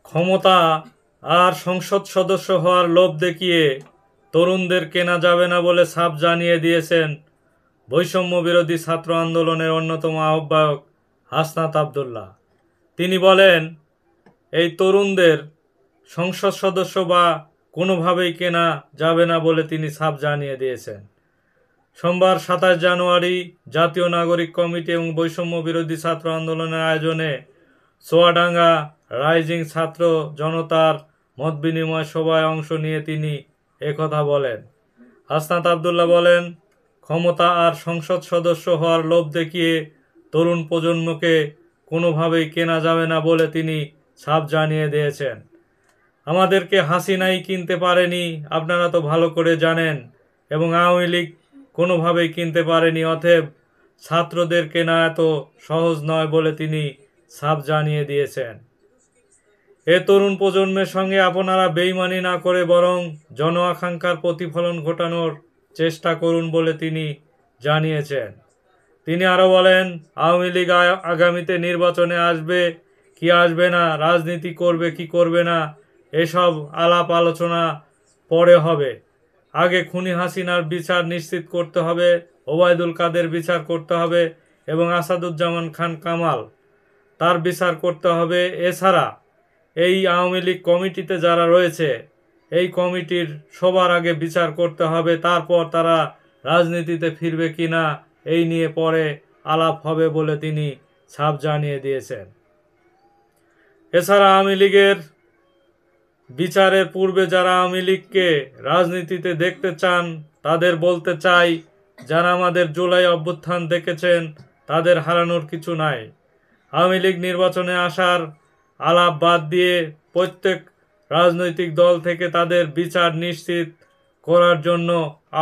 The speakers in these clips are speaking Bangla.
ক্ষমতা আর সংসদ সদস্য হওয়ার লোভ দেখিয়ে তরুণদের কেনা যাবে না বলে সাফ জানিয়ে দিয়েছেন বৈষম্য বিরোধী ছাত্র আন্দোলনের অন্যতম আহ্বায়ক হাসনাত আবদুল্লাহ। তিনি বলেন, এই তরুণদের সংসদ সদস্য বা কোনোভাবেই কেনা যাবে না বলে তিনি সাফ জানিয়ে দিয়েছেন। সোমবার 27 জানুয়ারি জাতীয় নাগরিক কমিটি এবং বৈষম্য বিরোধী ছাত্র আন্দোলনের আয়োজনে চুয়াডাঙ্গা রাইজিং ছাত্র জনতার মত বিনিময় সভায় অংশ নিয়ে তিনি একথা বলেন। হাসনাত আবদুল্লাহ বলেন, ক্ষমতা আর সংসদ সদস্য হওয়ার লোভ দেখিয়ে তরুণ প্রজন্মকে কোনোভাবেই কেনা যাবে না বলে তিনি সাফ জানিয়ে দিয়েছেন। আমাদেরকে হাসিনাই কিনতে পারেনি, আপনারা তো ভালো করে জানেন, এবং আওয়ামী লীগ কোনোভাবেই কিনতে পারেনি, অতএব ছাত্রদের কেনা এত সহজ নয় বলে তিনি সাফ জানিয়ে দিয়েছেন। এ তরুণ প্রজন্মের সঙ্গে আপনারা বেইমানি না করে বরং জন আকাঙ্ক্ষার প্রতিফলন ঘটানোর চেষ্টা করুন বলে তিনি জানিয়েছেন। তিনি আরও বলেন, আওয়ামী লীগ আগামীতে নির্বাচনে আসবে কি আসবে না, রাজনীতি করবে কি করবে না, এসব আলাপ আলোচনা পরে হবে। আগে খুনি হাসিনার বিচার নিশ্চিত করতে হবে, ওবায়দুল কাদের বিচার করতে হবে এবং আসাদুজ্জামান খান কামাল তার বিচার করতে হবে। এছাড়া এই আওয়ামী লীগ কমিটিতে যারা রয়েছে এই কমিটির সবার আগে বিচার করতে হবে, তারপর তারা রাজনীতিতে ফিরবে কিনা এই নিয়ে পরে আলাপ হবে বলে তিনি সাফ জানিয়ে দিয়েছেন। এছাড়া আওয়ামী লীগের বিচারের পূর্বে যারা আওয়ামী লীগকে রাজনীতিতে দেখতে চান তাদের বলতে চাই, যারা আমাদের জুলাই অভ্যুত্থান দেখেছেন তাদের হারানোর কিছু নাই। আওয়ামী লীগ নির্বাচনে আসার আলাপ বাদ দিয়ে প্রত্যেক রাজনৈতিক দল থেকে তাদের বিচার নিশ্চিত করার জন্য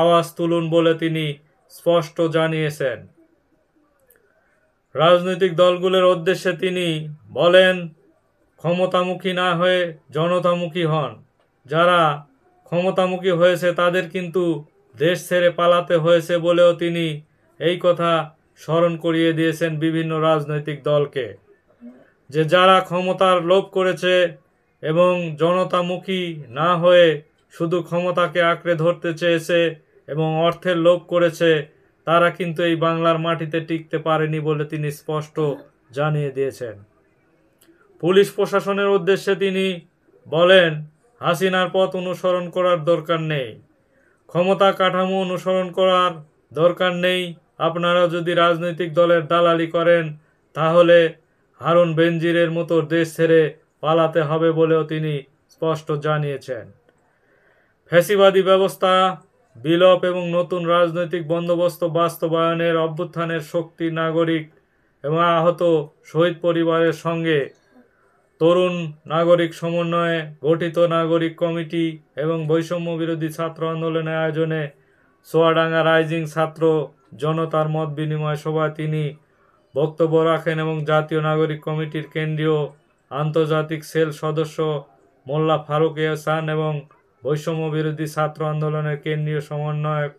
আওয়াজ তুলুন বলে তিনি স্পষ্ট জানিয়েছেন। রাজনৈতিক দলগুলোর উদ্দেশ্যে তিনি বলেন, ক্ষমতামুখী না হয়ে জনতামুখী হন। যারা ক্ষমতামুখী হয়েছে তাদের কিন্তু দেশ ছেড়ে পালাতে হয়েছে বলেও তিনি এই কথা স্মরণ করিয়ে দিয়েছেন বিভিন্ন রাজনৈতিক দলকে, যে যারা ক্ষমতার লোভ করেছে এবং জনতামুখী না হয়ে শুধু ক্ষমতাকে আঁকড়ে ধরতে চেয়েছে এবং অর্থের লোভ করেছে, তারা কিন্তু এই বাংলার মাটিতে টিকতে পারেনি বলে তিনি স্পষ্ট জানিয়ে দিয়েছেন। পুলিশ প্রশাসনের উদ্দেশ্যে তিনি বলেন, হাসিনার পথ অনুসরণ করার দরকার নেই, ক্ষমতা কাঠামো অনুসরণ করার দরকার নেই। আপনারা যদি রাজনৈতিক দলের দালালি করেন তাহলে হারুন বেনজিরের মতো দেশ ছেড়ে পালাতে হবে বলেও তিনি স্পষ্ট জানিয়েছেন। ফ্যাসিবাদী ব্যবস্থা বিলোপ এবং নতুন রাজনৈতিক বন্দোবস্ত বাস্তবায়নের অভ্যুত্থানের শক্তি নাগরিক এবং আহত শহীদ পরিবারের সঙ্গে তরুণ নাগরিক সমন্বয়ে গঠিত নাগরিক কমিটি এবং বৈষম্য বিরোধী ছাত্র আন্দোলনের আয়োজনে চুয়াডাঙ্গা রাইজিং ছাত্র জনতার মত বিনিময় সভায় তিনি বক্তব্য রাখেন এবং জাতীয় নাগরিক কমিটির কেন্দ্রীয় আন্তর্জাতিক সেল সদস্য মোল্লা ফারুক এহসান এবং বৈষম্য বিরোধী ছাত্র আন্দোলনের কেন্দ্রীয় সমন্বয়ক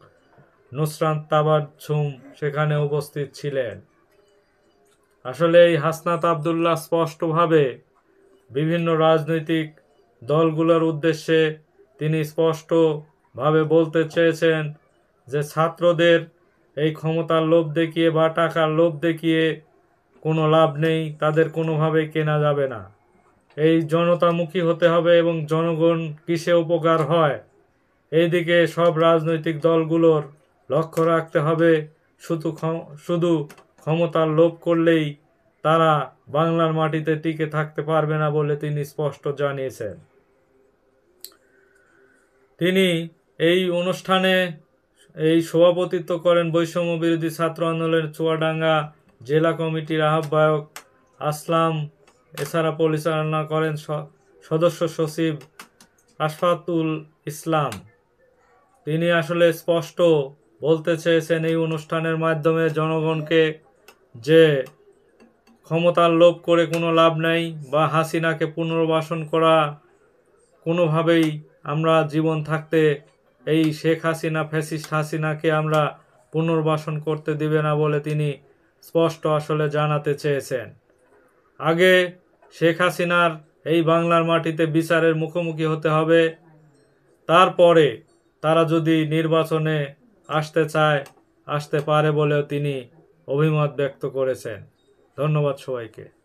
নুসরাত তাবাসসুম সেখানে উপস্থিত ছিলেন। আসলে এই হাসনাত আবদুল্লাহ স্পষ্টভাবে বিভিন্ন রাজনৈতিক দলগুলোর উদ্দেশ্যে তিনি স্পষ্টভাবে বলতে চেয়েছেন যে ছাত্রদের এই ক্ষমতার লোভ দেখিয়ে বা টাকার লোভ দেখিয়ে কোনো লাভ নেই, তাদের কোনোভাবেই কেনা যাবে না। এই জনতামুখী হতে হবে এবং জনগণ কিসে উপকার হয় এইদিকে সব রাজনৈতিক দলগুলোর লক্ষ্য রাখতে হবে। শুধু ক্ষমতার লোভ করলেই তারা বাংলার মাটিতে টিকে থাকতে পারবে না বলে তিনি স্পষ্ট জানিয়েছেন। তিনি এই অনুষ্ঠানে সভাপতিত্ব করেন বৈষম্য বিরোধী ছাত্র আন্দোলনের চুয়াডাঙ্গা জেলা কমিটির আহ্বায়ক আসলাম। এছাড়া পরিচালনা করেন সদস্য সচিব আশফাকুল ইসলাম। তিনি আসলে স্পষ্ট বলতে চেয়েছেন এই অনুষ্ঠানের মাধ্যমে জনগণকে যে ক্ষমতার লোভ করে কোনো লাভ নাই বা হাসিনাকে পুনর্বাসন করা কোনোভাবেই আমরা জীবন থাকতে এই শেখ হাসিনা ফ্যাসিস্ট হাসিনাকে আমরা পুনর্বাসন করতে দিবে না বলে তিনি স্পষ্ট আসলে জানাতে চেয়েছেন। আগে শেখ হাসিনার এই বাংলার মাটিতে বিচারের মুখোমুখি হতে হবে। তারপরে তারা যদি নির্বাচনে আসতে চায়, আসতে পারে বলেও তিনি অভিমত ব্যক্ত করেছেন। ধন্যবাদ সবাইকে।